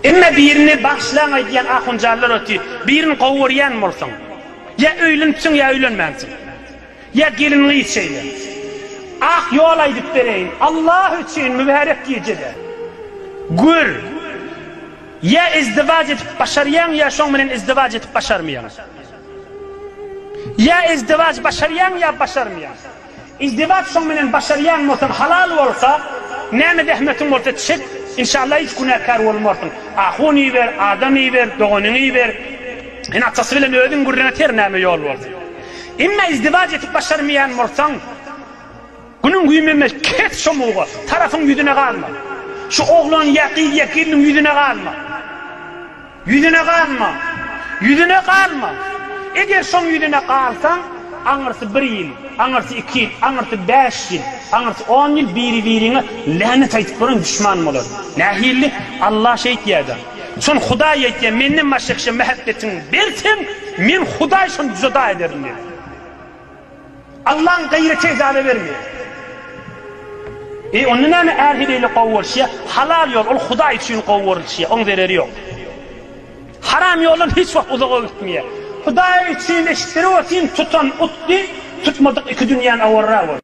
Emme birini başlayan diyen ahuncarlar ötü, birini kovuryan olsun. Ya öylünsün ya öylünmensin. Ya gelinliği içeyle. Ah yol aydıp vereyim. Allah için mübarek gecede. Gür. Ya izdivac edip başarayan ya şonmenen izdivac edip başarmayan. Ya izdivac başarayan ya başarmayan. İzdivac şonmenen başarayan olsun, halal olsa, neme dehmetin olsa çık, inşallah hiç günahkar olmazsın. Ahun iyi ver, adam iyi ver, doğunun iyi ver. En atası bile ödün gurruna ter neme yol olsun. İmme izdivac edip başarmayan olsan, günün güymeme ket şomuğu, tarafın yüzüne kalma. Şu oğlan yakinin yüzüne kalma. Yüzüne kalma. Yüzüne kalma. Eğer son yüzüne kalsan, anırsı 1 yıl, anırsı 2 yıl, anırsı 5 yıl, anırsı 10 yıl birine lanet aytıp durun düşman olur. Nahilli Allah şey diyedi. Son Huday etken menin maşıkşı mehabbetini versin, men Huday şun cüda ederim dedi. Allah'ın gayreti izabe vermiyor. Onun neme erhileyle kovurşuya, halal yol, ol Huday için kovurşuya, onun vereri yok. Haram yolun hiç vakit uzağa gitmeye. Huday için eşitleri o için tutan utlu, tutmadık iki dünyanın avarra var.